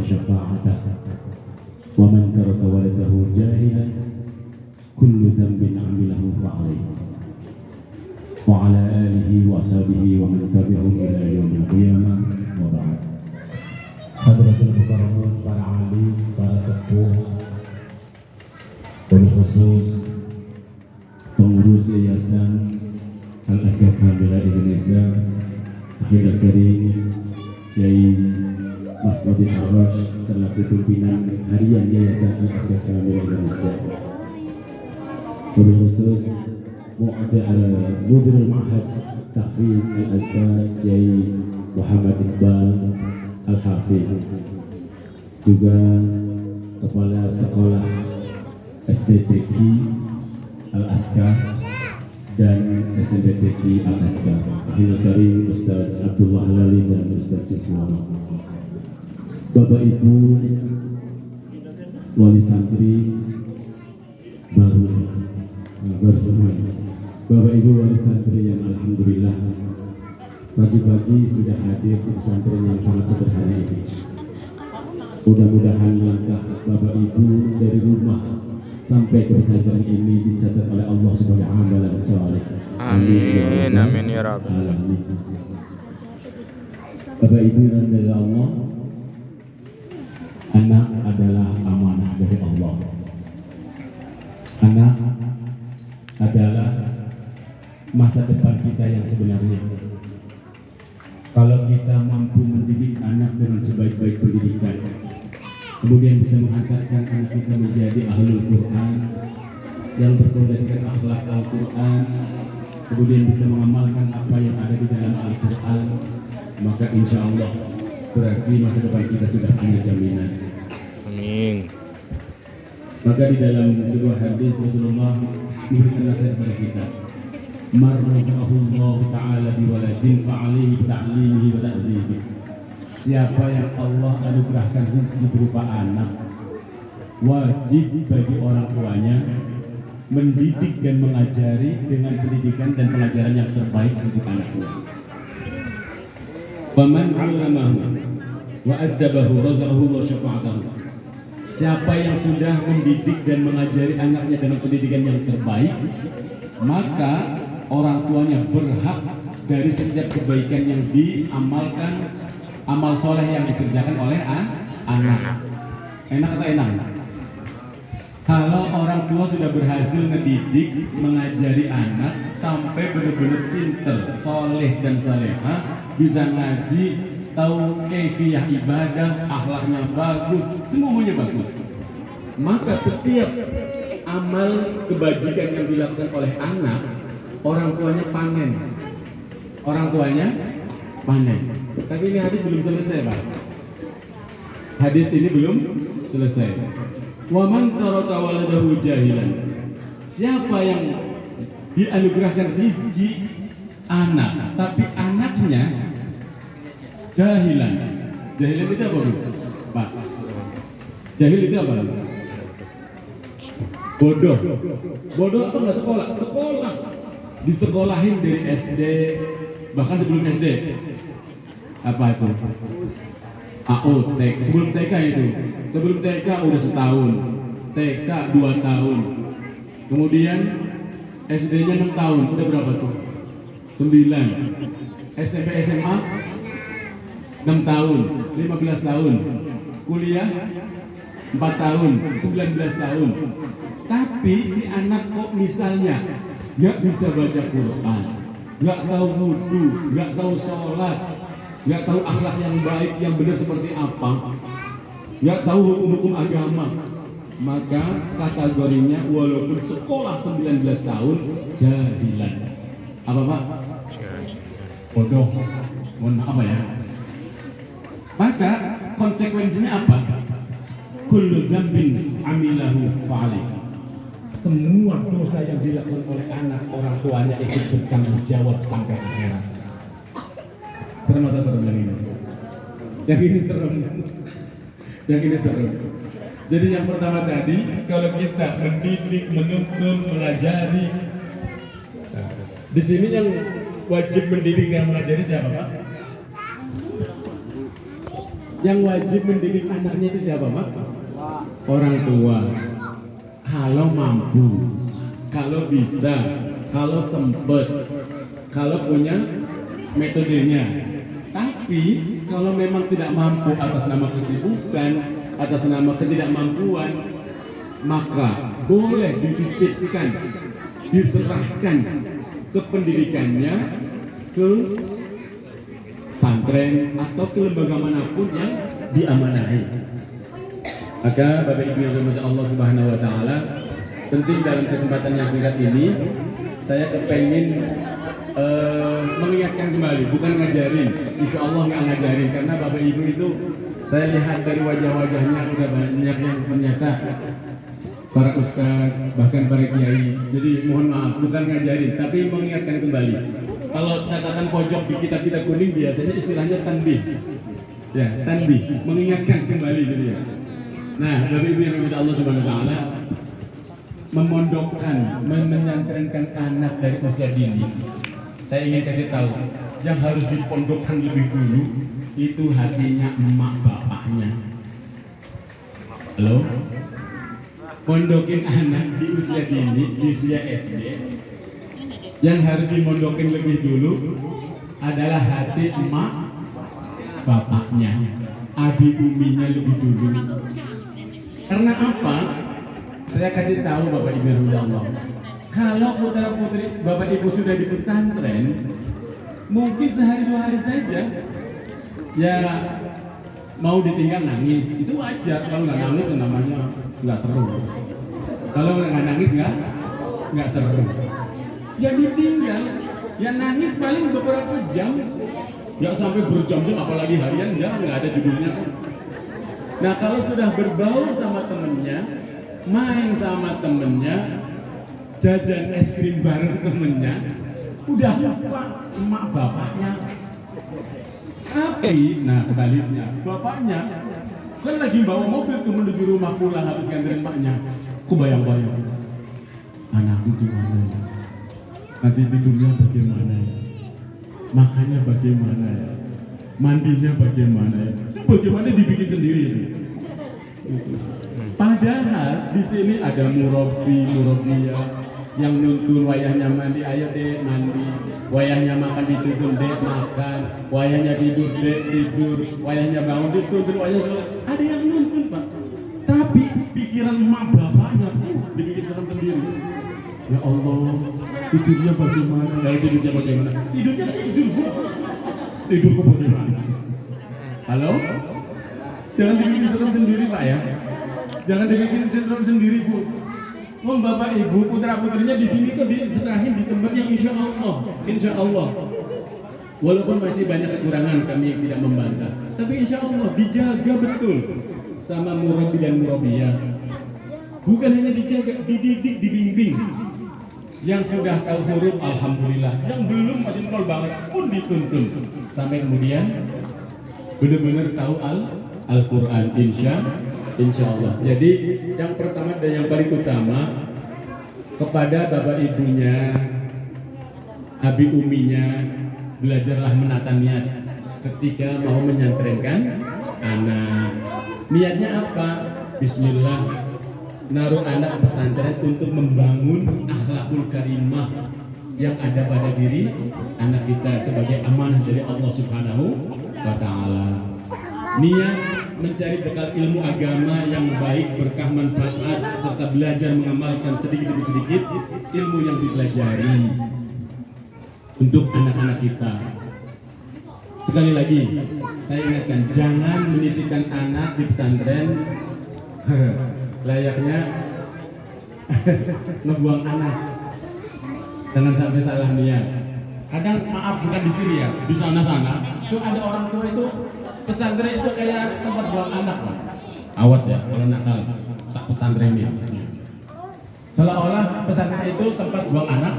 شفاعته ومن ترك ولده جاهلا كل ذنب عمله فعليه وعلى آله وأصحابه ومن تبعهم إلى يوم القيامة وبعد. Hadratul Mukarramun, para alim, para sepuh, khusus pengurus Yayasan Al-Azhar Kamila Indonesia, Akhirul Karim Kiai Mas Wadid Arrosh selaku pimpinan harian Yayasan Al-Azhar Kamila Indonesia. Khusus Mudirul Ma'had Tahfidz Al-Azhar Kiai Muhammad Iqbal Al-Hafidz, juga Kepala Sekolah SDTQ Al-Azhar dan SMPTQ Al-Azhar, Akhirul Karim Ustaz Abdullah Halali dan Ustaz Siswano, Bapak Ibu wali santri baru semua, Bapak Ibu wali santri yang alhamdulillah pagi-pagi sudah hadir di pesantren yang sangat sederhana ini. Mudah-mudahan langkah Bapak Ibu dari rumah sampai ke pesantren ini dicatat oleh Allah sebagai amalan saleh. Amin, amin ya Rabb. Bapak Ibu dan dari Allah, anak adalah amanah dari Allah. Anak adalah masa depan kita yang sebenarnya. Kalau kita mampu mendidik anak dengan sebaik-baik pendidikan, kemudian bisa menghantarkan anak kita menjadi ahlul Quran yang berpondaskan akhlak Al-Quran, kemudian bisa mengamalkan apa yang ada di dalam Al-Quran, maka insya Allah berarti masa depan kita sudah punya jaminan. Amin. Maka di dalam sebuah hadis Rasulullah memberikan nasihat kepada kita, "Mar razaqahullah ta'ala biwaladin fa'alihi ta'limihi wa ta'dibihi." Siapa yang Allah anugerahkan rezeki berupa anak, wajib bagi orang tuanya mendidik dan mengajari dengan pendidikan dan pelajaran yang terbaik untuk anaknya. Faman 'allamahu wa addabahu razaqahu wa syafa'atahu. Siapa yang sudah mendidik dan mengajari anaknya dengan pendidikan yang terbaik, maka orang tuanya berhak dari setiap kebaikan yang diamalkan, amal soleh yang dikerjakan oleh anak. Enak atau enak? Kalau orang tua sudah berhasil mendidik, mengajari anak sampai benar-benar pinter, soleh dan soleha, bisa ngaji, tahu kefiah ibadah, akhlaknya bagus, semuanya bagus, maka setiap amal kebajikan yang dilakukan oleh anak, orang tuanya panen. Orang tuanya panen. Tapi ini hadis belum selesai, Pak. Hadis ini belum selesai. Wa man taraka waladahu jahilan. Siapa yang dianugerahkan rezeki anak, tapi anaknya jahilan. Jahilan itu apa, Pak? Jahil itu apa? Bodoh. Bodoh apa nggak sekolah? Sekolah. Disekolahin dari SD, bahkan sebelum SD. Apa itu? AO, TK. Sebelum TK itu. Sebelum TK udah setahun. TK 2 tahun. Kemudian SD-nya 6 tahun. Udah berapa tuh? 9. SMP SMA 6 tahun, 15 tahun. Kuliah 4 tahun, 19 tahun. Tapi si anak kok misalnya nggak bisa baca Quran, nggak tahu wudu, nggak tahu sholat, nggak tahu akhlak yang baik, yang benar seperti apa, nggak tahu hukum-hukum agama, maka kategorinya walaupun sekolah 19 tahun jahilan. Apa Pak? Bodoh. Mohon maaf ya. Maka konsekuensinya apa? Kullu dzambin amilahu fa'alih. Semua dosa yang dilakukan oleh anak, orang tuanya ikut bertanggung jawab sampai akhirat. Serem atau serem yang ini? Yang ini serem. Yang ini serem. Jadi yang pertama tadi, kalau kita mendidik, menuntun, mengajari, di sini yang wajib mendidik dan mengajari siapa, Pak? Yang wajib mendidik anaknya itu siapa, Mak? Orang tua. Kalau mampu, kalau bisa, kalau sempet, kalau punya metodenya. Tapi kalau memang tidak mampu atas nama kesibukan, atas nama ketidakmampuan, maka boleh dititipkan, diserahkan ke pendidikannya, ke santren atau ke lembaga manapun yang diamanahi. Maka Bapak Ibu yang dirahmati Allah Subhanahu wa taala, penting dalam kesempatan yang singkat ini saya kepengen mengingatkan kembali, bukan ngajarin. Insya Allah nggak ngajarin, karena Bapak Ibu itu saya lihat dari wajah-wajahnya udah banyak yang ternyata para ustadz, bahkan para kiai. Jadi mohon maaf, bukan ngajarin, tapi mengingatkan kembali. Kalau catatan pojok di kitab-kitab kuning biasanya istilahnya tanbih. Ya, tanbih, mengingatkan kembali gitu ya. Nah, Bapak Ibu yang dirahmati Allah Subhanahu wa taala, memondokkan, menyantrenkan anak dari usia dini. Saya ingin kasih tahu, yang harus dipondokkan lebih dulu itu hatinya emak bapaknya. Halo? Mondokin anak di usia dini, di usia SD, yang harus dimondokin lebih dulu adalah hati emak bapaknya, abi uminya lebih dulu. Karena apa? Saya kasih tahu Bapak Ibu ya Allah, kalau putra putri Bapak Ibu sudah di pesantren, mungkin sehari dua hari saja, ya mau ditinggal nangis, itu wajar. Kalau nggak nangis namanya nggak seru. Kalau nggak nangis nggak seru. Ya ditinggal, ya nangis paling beberapa jam, nggak sampai berjam-jam, apalagi harian, nggak ada judulnya. Nah kalau sudah berbaur sama temennya, main sama temennya, jajan es krim bareng temennya, udah lupa emak bapaknya. Tapi, nah sebaliknya, bapaknya kan lagi bawa mobil tuh menuju rumah pulang habis nganterin emaknya. Aku bayang-bayang, anakku gimana ya? Nanti tidurnya bagaimana ya? Makannya bagaimana ya? Mandinya bagaimana ya? Bagaimana dibikin sendiri itu? Padahal di sini ada murabbiya yang nuntun, wayahnya mandi, ayo deh mandi, wayahnya makan dituntun deh makan, wayahnya tidur deh tidur, wayahnya bangun dituntun, wayahnya sholat. Ada yang nuntun Pak. Tapi pikiran emak bapaknya dibikin serem sendiri. Ya Allah, tidurnya bagaimana? Kalau tidurnya bagaimana? Tidurnya tidur. Tidurku bagaimana? Halo? Jangan dibikin serem sendiri Pak ya. Jangan dibikin serem sendiri Bu. Oh Bapak Ibu, putra putrinya di sini tuh diserahin di tempat yang insya Allah. Walaupun masih banyak kekurangan, kami tidak membantah. Tapi insya Allah dijaga betul sama murabbi dan murabbiyah. Bukan hanya dijaga, dididik, dibimbing. Yang sudah tahu huruf alhamdulillah, yang belum masih nol banget pun dituntun sampai kemudian benar-benar tahu Al-Quran insya Allah. Jadi yang pertama dan yang paling utama, kepada bapak ibunya, abi uminya, belajarlah menata niat ketika mau menyantrenkan anak. Niatnya apa? Bismillah, naruh anak pesantren untuk membangun akhlakul karimah yang ada pada diri anak kita sebagai amanah dari Allah Subhanahu wa taala. Niat mencari bekal ilmu agama yang baik, berkah, manfaat, serta belajar mengamalkan sedikit demi sedikit ilmu yang dipelajari untuk anak-anak kita. Sekali lagi saya ingatkan, jangan menitipkan anak di pesantren layaknya ngebuang anak. Jangan sampai salah niat. Kadang maaf, bukan di sini ya, di sana-sana itu ada orang tua itu pesantren itu kayak tempat buang anak Pak. Awas ya kalau nakal tak pesantren ini. Seolah-olah pesantren itu tempat buang anak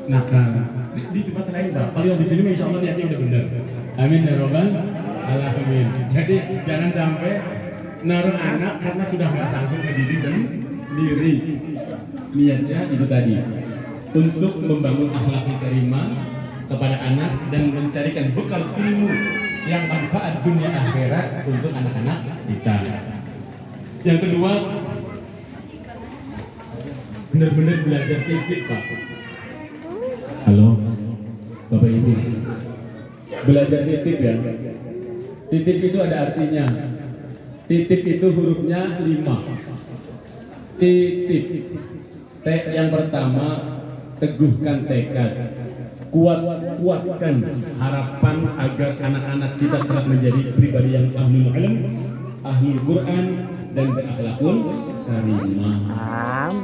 nakal. Di tempat lain Pak. Kalau di sini insya Allah niatnya udah benar. Amin ya robbal alamin. Jadi jangan sampai naruh anak karena sudah nggak sanggup berdiri sendiri. Niatnya itu tadi, untuk membangun akhlak karimah kepada anak dan mencarikan bekal ilmu yang manfaat dunia akhirat untuk anak-anak kita. Yang kedua, benar-benar belajar titip, Pak. Halo, Bapak Ibu, belajar titip ya. Titip itu ada artinya. Titip itu hurufnya 5. Titip. T yang pertama, teguhkan tekad. Kuatkan harapan agar anak-anak kita tetap menjadi pribadi yang ahlul ilm, ahlul Quran, dan berakhlakul karimah.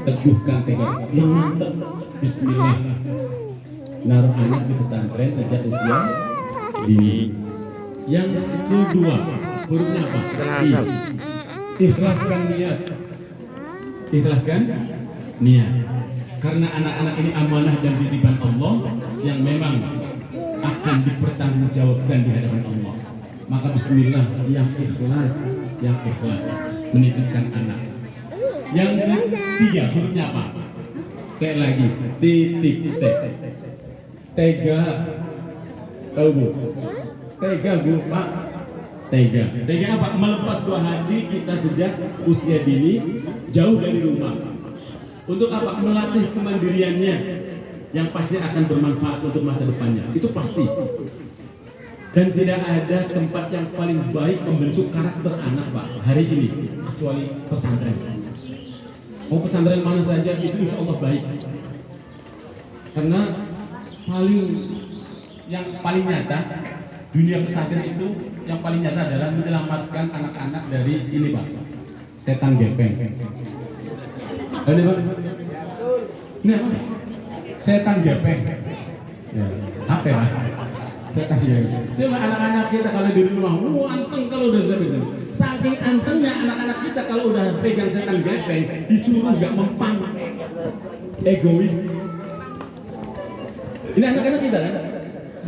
Teguhkan tekad yang mantap. Bismillah. Naruh anak di pesantren sejak usia dini. Yang kedua, hurufnya apa? I. Ikhlaskan niat. Ikhlaskan niat. Karena anak-anak ini amanah dan titipan Allah yang memang akan dipertanggungjawabkan di hadapan Allah. Maka bismillah, yang ikhlas menitipkan anak. Yang ketiga, hurufnya apa? Kayak lagi, titik T. Tega. Tahu Bu? Tega Bu, Pak. Tega. Tega apa? Melepas buah hati kita sejak usia dini, jauh dari rumah. Untuk apa? Melatih kemandiriannya yang pasti akan bermanfaat untuk masa depannya. Itu pasti. Dan tidak ada tempat yang paling baik membentuk karakter anak, Pak, hari ini kecuali pesantren. Mau pesantren mana saja itu insya Allah baik. Karena yang paling nyata dunia pesantren itu yang paling nyata adalah menyelamatkan anak-anak dari ini, Pak, setan gepeng. Ini Pak, ini apa? Setan gepeng. Ya, apa ya? Setan gepeng. Coba anak-anak kita kalau di rumah, anteng kalau udah seperti saking antengnya anak-anak kita kalau udah pegang setan gepeng, disuruh nggak mempan, egois. Ini anak-anak kita kan,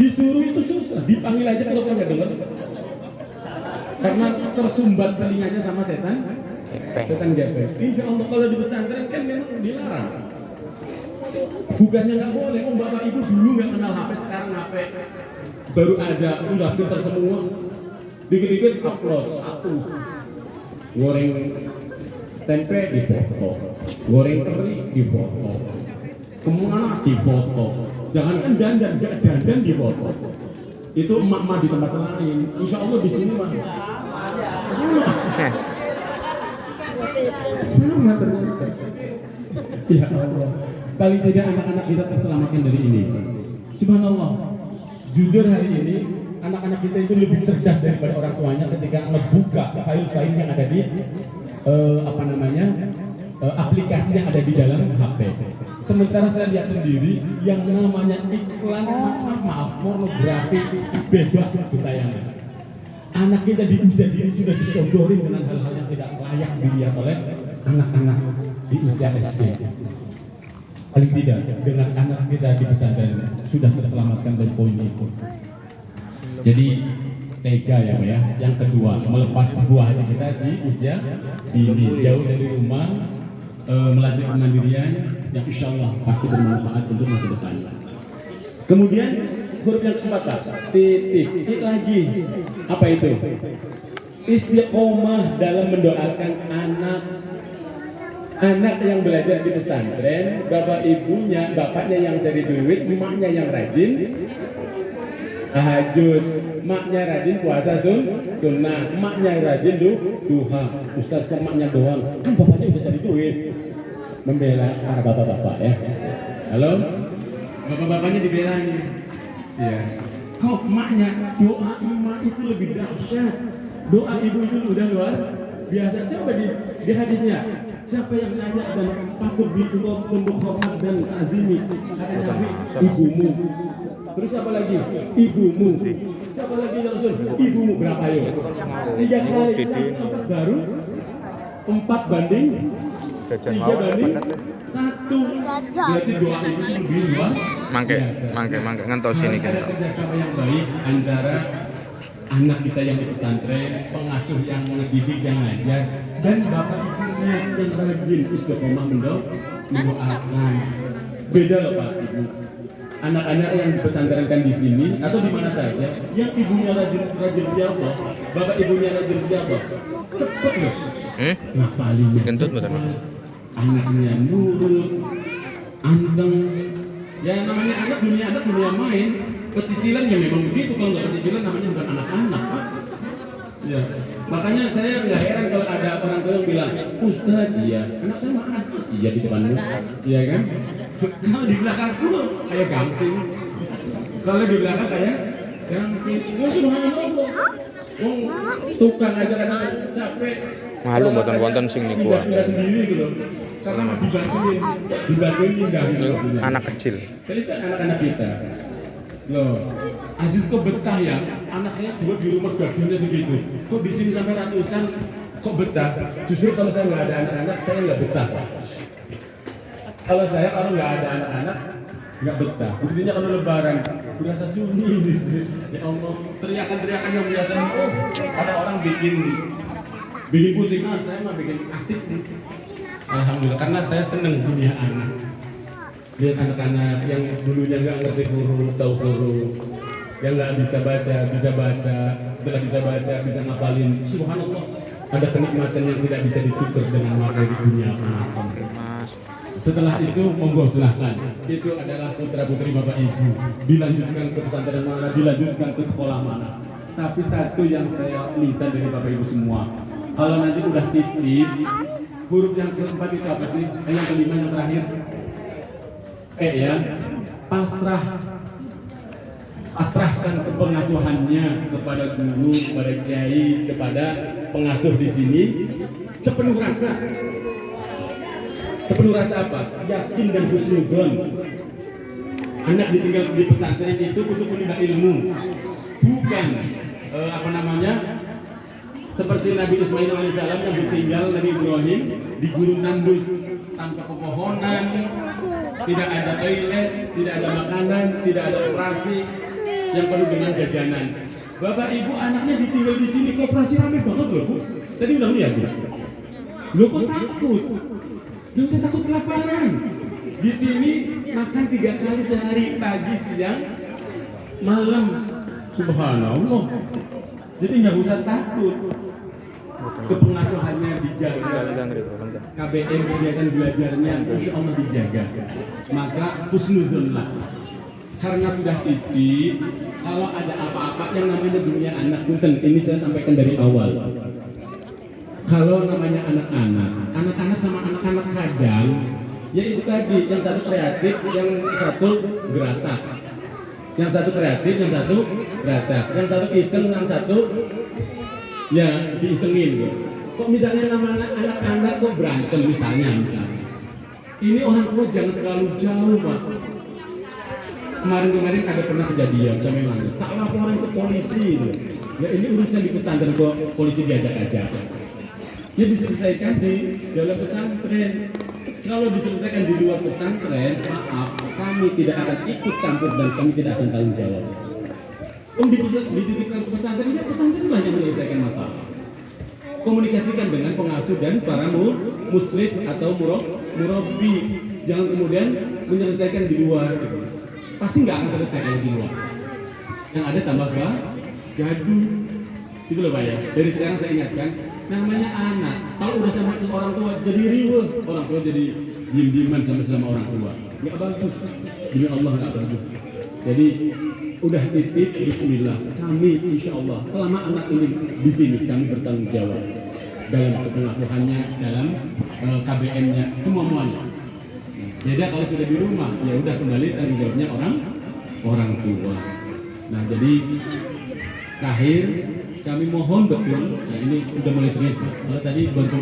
disuruh itu susah, dipanggil aja kalau nggak dengar, karena tersumbat telinganya sama setan gepeng. Insya Allah kalau di pesantren kan memang dilarang. Bukannya nggak boleh, bapak ibu dulu nggak kenal HP, sekarang HP baru ada, udah pintar semua. Dikit-dikit upload status, goreng tempe di foto, goreng teri di foto, kemana di foto. Jangankan dandan di foto. Itu emak-emak di tempat lain. Insya Allah di sini mah sama ternyata. Ya Allah, paling tidak anak-anak kita terselamatkan dari ini. Subhanallah. Jujur hari ini anak-anak kita itu lebih cerdas daripada orang tuanya ketika membuka file-file yang ada di aplikasi yang ada di dalam HP. Sementara saya lihat sendiri yang namanya iklan, maaf, pornografi bebas ditayangan. Anak kita di usia dini sudah disodori dengan hal-hal yang tidak layak dilihat oleh anak-anak di usia SD. Paling tidak dengan anak kita di pesantren sudah terselamatkan dari poin itu. Jadi tega ya Pak ya. Yang kedua, melepas buah hati kita di usia dini, jauh dari rumah, melatih kemandirian yang insya Allah pasti bermanfaat untuk masa depan. Kemudian huruf yang keempat, titik lagi. Apa itu? Istiqomah dalam mendoakan anak yang belajar di pesantren, bapaknya yang cari duit, emaknya yang rajin tahajud, emaknya rajin puasa sunnah, emaknya rajin duha. Ustaz kok emaknya doang? Kan bapaknya bisa cari duit. Membela para bapak-bapak ya. Halo? Bapak-bapaknya dibelanya. Iya. Kok emaknya, doa emak itu lebih dahsyat. Doa ibu itu udah luar biasa. Coba di hadisnya. Siapa yang layak dan patut untuk hormat dan azimi? Kata Nabi, ibumu. Terus apa lagi? Ibumu. Siapa lagi yang Rasul? Ibumu berapa yuk? 3 kali. Yang baru 4 banding 3 banding 1. Berarti doa itu lebih luar. Mangke ngantos sini kan. Ada kerjasama yang baik antara anak kita yang di pesantren, pengasuh yang mendidik, yang ngajar, dan bapak ibunya yang rajin istiqomah mendoakan. Beda loh Pak Ibu. anak-anak yang dipesantrenkan di sini atau di mana saja, yang ibunya rajin jawab, bapak ibunya rajin jawab, cepet loh. Ngapalin Kentut betul. anaknya nurut, anteng. Ya namanya anak dunia main. Pecicilan ya memang begitu, kalau nggak pecicilan namanya bukan anak-anak, Pak. Ya, makanya saya nggak heran kalau ada orang tua yang bilang, Ustadz, iya, anak saya makan, iya di depanmu, iya kan? Kalau di belakangku kayak gangsing, kalau di belakang kayak gangsing. Oh subhanallah, oh tukang aja kadang capek. Malu buatan wonten sing niku. Pindah sendiri gitu, karena dibantuin pindahin. Anak kecil. Jadi itu anak-anak kita. Loh, Aziz kok betah ya? Anak saya dua di rumah gabungnya segitu. Kok di sini sampai ratusan? Kok betah? Justru kalau saya nggak ada anak-anak, saya nggak betah. Kalau nggak ada anak-anak, nggak betah. Buktinya kalau Lebaran, berasa sunyi di sini. Ya Allah, teriakan-teriakan yang biasa. Oh, ada orang bikin pusing. Saya mah bikin asik nih. Alhamdulillah, karena saya seneng dunia anak. Lihat anak-anak yang dulunya nggak ngerti huruf, tahu huruf, yang nggak bisa baca, setelah bisa baca, bisa ngapalin. Subhanallah, ada kenikmatan yang tidak bisa ditukar dengan materi dunia anak. Setelah itu, monggo silahkan. Itu adalah putra-putri Bapak Ibu. Dilanjutkan ke pesantren mana, dilanjutkan ke sekolah mana. Tapi satu yang saya minta dari Bapak Ibu semua, kalau nanti udah titip, huruf yang keempat itu apa sih? Yang kelima yang terakhir? Ya, pasrahkan kepengasuhannya kepada guru, kepada kiai, kepada pengasuh di sini sepenuh rasa. Sepenuh rasa apa? Yakin dan husnudzon. Anak ditinggal di pesantren itu untuk menimba ilmu, bukan seperti Nabi Ismail alaihissalam yang ditinggal Nabi Ibrahim di gurun tandus tanpa pepohonan. Tidak ada toilet, tidak ada makanan, tidak ada operasi yang penuh dengan jajanan. Bapak Ibu anaknya ditinggal di sini, koperasi rame banget loh Bu. Tadi udah lihat Bu. Loh kok takut? Jangan saya takut kelaparan. Di sini makan 3 kali sehari, pagi, siang, malam. Subhanallah. Jadi nggak usah takut. Kepengasuhannya dijaga, KBM kegiatan belajarnya insya Allah dijaga. Maka husnuzonlah. Karena sudah titip, kalau ada apa-apa yang namanya dunia anak punten, ini saya sampaikan dari awal. Kalau namanya anak-anak sama anak-anak kadang, ya itu tadi, yang satu kreatif, yang satu geratak. Yang satu kreatif, yang satu geratak. Yang satu iseng, yang satu ya diisengin. Kok misalnya nama anak-anak kok berantem misalnya. Ini orang tua jangan terlalu jauh Pak. Kemarin ada pernah kejadian saya memang tak laporan ke polisi. Ya ini urusan di pesantren kok polisi diajak aja. Ya diselesaikan di dalam pesantren. Kalau diselesaikan di luar pesantren, maaf, kami tidak akan ikut campur dan kami tidak akan tanggung jawab. Dititipkan ke pesantren, ya pesantrenlah yang menyelesaikan masalah. Komunikasikan dengan pengasuh dan para musrif atau murabbi. Jangan kemudian menyelesaikan di luar. Pasti nggak akan selesai kalau di luar. Yang ada tambah gaduh. Itu loh Pak ya. Dari sekarang saya ingatkan, namanya anak. Kalau udah sama orang tua jadi riweuh, orang tua jadi diem-dieman sama orang tua. Nggak bagus. Demi Allah nggak bagus. Jadi udah titip bismillah. Kami insya Allah selama anak ini di sini kami bertanggung jawab dalam pengasuhannya, dalam KBM-nya, semuanya. Beda kalau sudah di rumah, ya udah kembali tanggung jawabnya orang tua. Nah jadi akhir kami mohon betul, nah ini udah mulai serius. Kalau tadi bantu